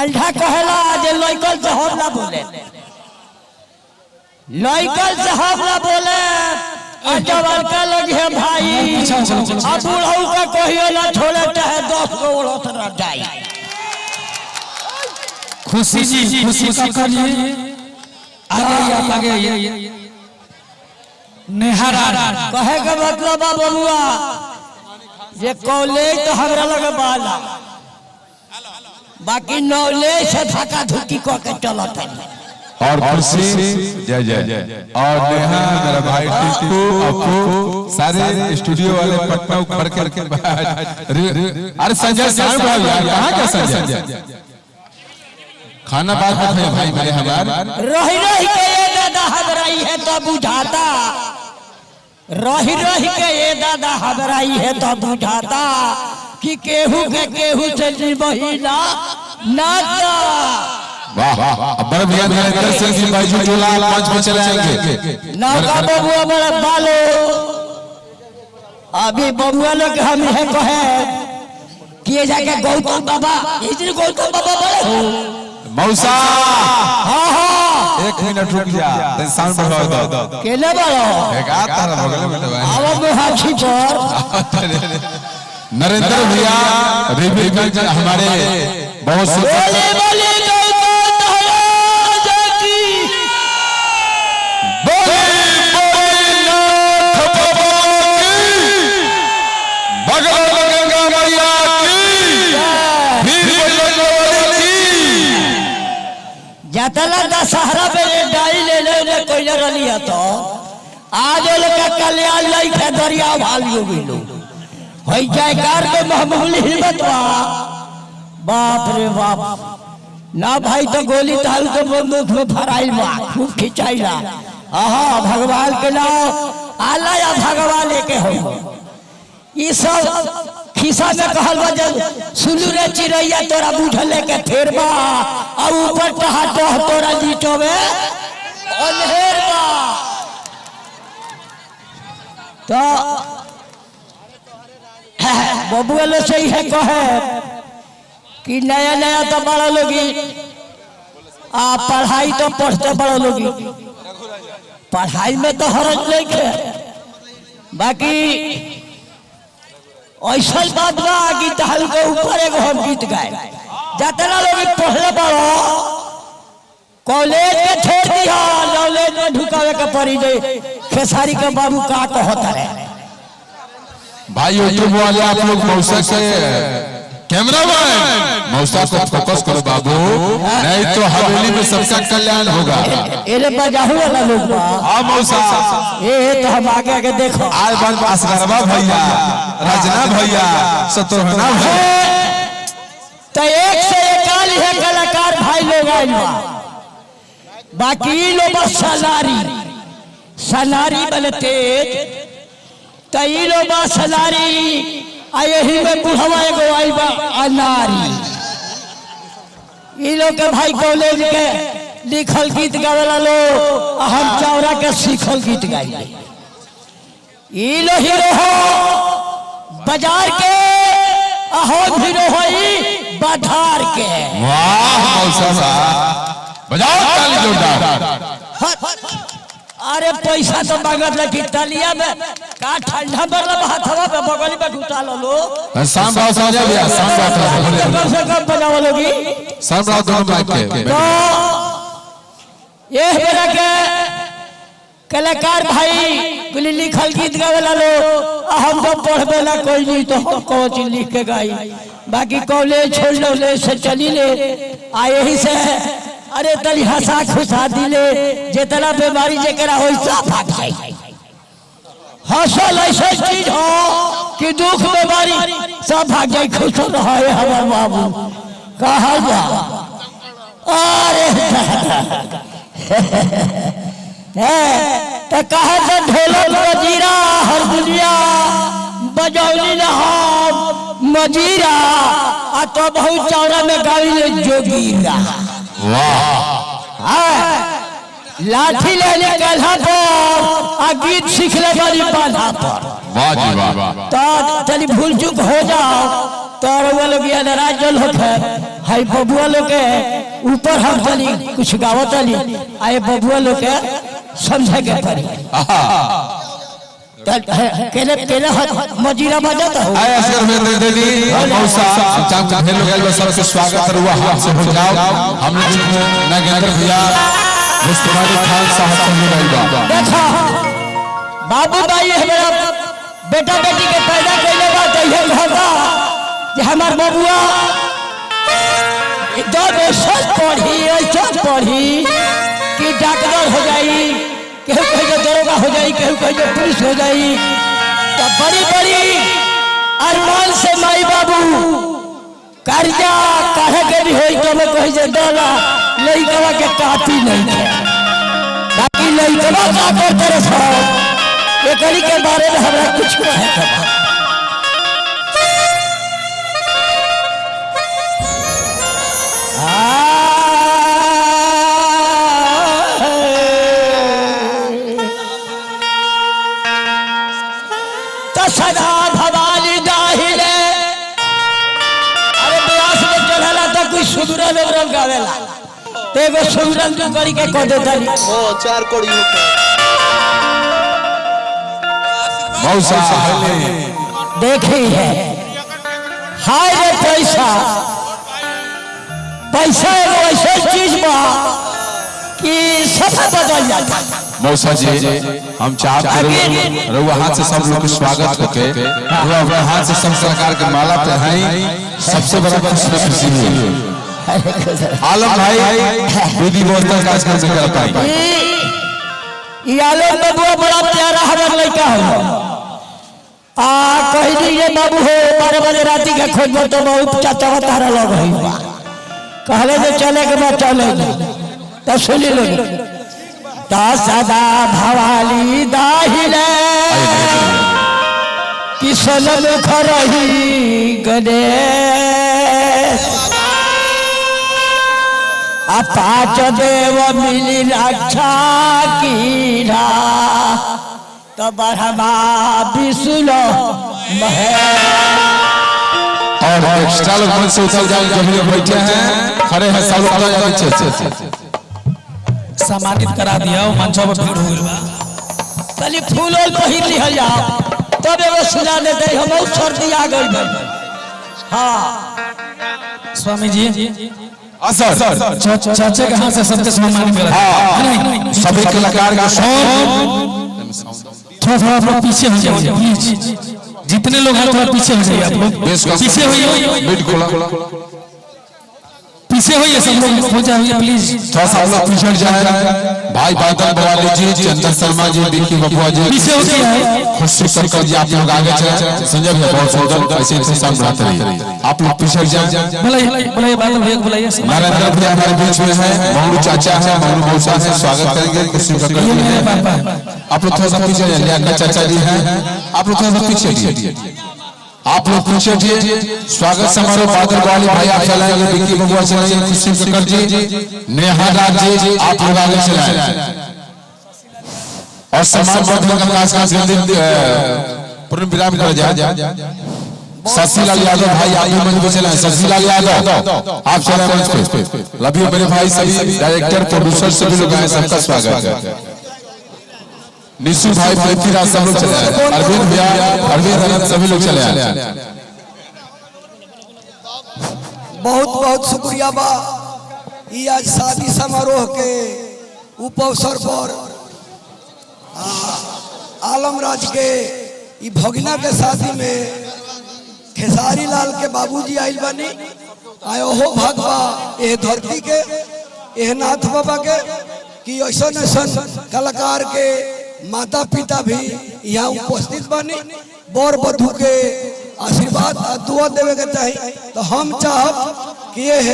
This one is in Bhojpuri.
ठंडा कहला जे लइकल से हम ना बोले, लइकल से हम ना बोले। जवान का लग है भाई, अब बूढ़ऊ का कहियो ना छोड़े चाहे 10 को उड़त रह जाए। खुशी जी खुशी का करिए आगे नेहारा कहे के मतलब बबुआ ये कॉलेज तो हमरा लगे बाला, बाकी नॉलेज से धक्का धुक्की को के चलत है। और खुशी जय जय और नेहा मेरा भाई टिट्टू अपू सारे स्टूडियो वाले पटना उखड़ करके अरे संजय साहब यार कहाँ का संजय खाना बाद में खाए भाई मेरे हमारे रही रही के ये दादा हबराई है तो बुझाता, रही रही के ये दादा हबराई है तो बुझाता कि केहू के केहू से बहिला नाता। वाह वाह बड़े भैया नरेंद्र सिंह जी भाई झूला मंच पर चले आएंगे ना का बबुआ बड़ा बालो। अभी बबुआ लोग हम है कहे कि जाके गौतम बाबा इतने गौतम बाबा बड़े हो मौसा। हाँ हाँ 1 मिनट रुक जा साउंड बढ़ा दो केले बड़ो एक आता है बगल में भाई आवाज में हाथी पर नरेंद्र भैया रिव्यू हमारे बहुत बोले बोले जतला दशहरा में डाई ले ले कोई न रलिया तो आज लोग का कल्याण लई के दरिया भालियो बिलो होई जयकार के महमूली हिम्मत बाप रे बाप ना भाई तो गोली ताल के बंदूक में फराइल बा खूब खिंचाइला। आहा भगवान के नाम आला या भगवान लेके हो ई सब खिसा में कहल बा जब सुलू रे चिड़ैया तोरा बूढ़ लेके फेरबा और ऊपर टहाटो तोरा जीटो में अनहेर बा। तो बबुआ लो सही है कहे कि नया नया तो बड़ा लोगी आ पढ़ाई तो पढ़ते बड़ा लोगी, पढ़ाई में तो हरज नहीं है। बाकी ऐसा बात बा कि टहल के ऊपर एगो हम गीत गाए जतना लोग पढ़ले बड़ो कॉलेज के छोड़ दिया नॉलेज में ढुकावे के पड़ी जाए। खेसारी के बाबू का कहता है भाई यूट्यूब वाले आप लोग मौसा से कैमरामैन मौसा को फोकस करो बाबू, नहीं तो हवेली में सबका कल्याण होगा। एरे बजाहू वाला लोग बा हां मौसा ए तो हम आगे आगे देखो आज बन असगरवा भैया रजना भैया शत्रुघ्ना भैया तो एक से एकाल है कलाकार भाई लोग आइल बा। बाकी लोग सलारी सलारी बने तेज तई लोग सलारी आ यही में बुढ़वा एगो आइल बा अनारी। ई लोग के भाई कॉलेज के लिखल गीत गावेला लो हम चौरा के सीखल गीत गाइले। ई लो हीरो हो बाजार के हम हीरो होई बाधार के। वाह मौसा साहब बजाओ ताली जोरदार। अरे पैसा तो मांगत लगी तालिया में का ठंडा बरला हाथवा पे बगली में घुटा लो शाम राव समझ गया शाम राव कम से कम बजाओ लोगी शाम राव दोनों माइक के तो ये बेरा के कलाकार भाई कुली लिखल गीत गावेला लो हम तो पढ़बे ना कोई नहीं तो हम को चीज लिख के गाई। बाकी कॉलेज छोड़ लो से चली ले आ यही से अरे तली हंसा खुशा दिले जितना बीमारी जरा हो भाग जाए। हंसल ऐसा चीज हो कि दुख बीमारी सब भाग जाए खुश रहे हमार बाबू कहा जा। अरे तो कहा से ढोलक मजीरा हर दुनिया बजौली ना हम मजीरा आ तो बहुत चौड़ा में गाड़ी जोगीरा। लाठी लेने गधा पर आ गीत सीख ले बड़ी बाधा पर। वाह जी वाह तो चली भूल चूक हो जाओ तो वो लोग नाराज होते हाय बबुआ लोग के ऊपर हम चली कुछ गावत चली आए बबुआ लोग के समझे के पड़ी केले केले मजीरा बजाता हो आए असर में दे दी मौसा चाम का ढेर लोग आए सबसे स्वागत हुआ हाथ से हो जाओ हम लोग नागेंद्र भैया मुस्तफा खान साहब से मिलाइबा देखा बाबू भाई हमारा बेटा बेटी के पैदा कइले बा त ये होगा जे हमार बबुआ जब ऐसा पढ़ी कि डॉक्टर हो जाई केहू कहे दरोगा हो जाई केहू कहे पुलिस हो जाई तो बड़ी बड़ी अरमान से माई बाबू कर्जा काहे के भी होई तो मैं कहे डोला लइकवा के कापी नहीं है बाकी लइकवा का करते रहो एकरी के बारे में हमरा कुछ कहे सदा भवानी दाहिले अरे ब्यास में चढ़ला तो कोई सुदूरा लोग रंग गावेला ते एगो सुदूरन के करी के कह देता ओ 4 कौड़ी होता मौसा देखी है हाय रे पैसा पैसा एगो ऐसा चीज बा कि सब बदल जाता मौसा जी हम चाहते हैं रउआ हाथ से सब लोग स्वागत होके रउआ अपने हाथ से सब सरकार के माला पहनाई सबसे बड़ा खुशी है आलम भाई विधि व्यवस्था कार्यक्रम से कर पाई ये आलम बबुआ बड़ा प्यारा हमार लड़का हो आ कह दीजिए बाबू हो 12 बजे रात के खोजबो तो बहुत चाचा तारा लोग है कहले जे चले के बाद चले तो सुनी लो सदा भवाली दाहिले किशन मुख रही गणेश आ 5 देव मिली रक्षा कीरा तो बढ़वा विष्णु महेश और एक्स्ट्रा लोग मन से उतर जाए जब लोग बैठे हैं खड़े हैं सब लोग पीछे सम्मानित करा दिया मंच पर भीड़ हो गई बा तली फूल और पहिर लिहल जाओ तब एगो सुना देते हम सर्दी आ गई हां स्वामी जी असर चाचा के हाथ से सबके सम्मान करा हां सभी कलाकार का थोड़ा आप लोग पीछे हो जाइए प्लीज जितने लोग हैं थोड़ा पीछे हो जाइए आप लोग पीछे होइए मिड खोला पीछे होइए सब लोग हो जाइए प्लीज थोड़ा सा लोग पीछे जाए भाई बादल बवाली जी चंदन शर्मा जी विक्की बबुआ जी पीछे हो गया है खुशी सर्कल जी आप लोग आगे चले संजय भैया बहुत सुंदर ऐसे ऐसे सामने आते रहिए आप लोग पीछे जाए बुलाइए बादल भैया बुलाइए नरेंद्र भैया हमारे बीच में है मंगलू चाचा है मंगलू मौसा है स्वागत करेंगे खुशी सर्कल जी है आप लोग थोड़ा सा पीछे जाइए लिया चाचा जी हैं आप लोग थोड़ा सा पीछे जाइए आप लोग पीछे हटिए स्वागत समारोह बादल वाली भाई आप चलाएंगे विक्की बबुआ चलाएंगे खुशी सर्कल जी नेहा राज जी आप लोग आगे चलाएं और सम्मान वर्धन का खास पूर्ण विराम कर जाए शशिलाल यादव भाई आप भी मंच पे चलाएं शशिलाल यादव आप चलाएं मंच पे लव यू मेरे भाई सभी डायरेक्टर प्रोड्यूसर सभी लोग आए सबका स्वागत है निशु भाई पृथ्वीराज सब लोग चले आए अरविंद भैया अरविंद अनंत सभी लोग चले आए बहुत बहुत शुक्रिया बा ये आज शादी समारोह के उपअवसर पर आलमराज के ई भगिना के शादी में खेसारी लाल के बाबूजी आइल बनी आयो हो भगवा ए धरती के ए नाथ बाबा के कि ऐसा कलाकार के माता पिता भी यहाँ उपस्थित बनी बर वधू के आशीर्वाद दुआ देवे के चाहिए तो हम चाहब कि ये है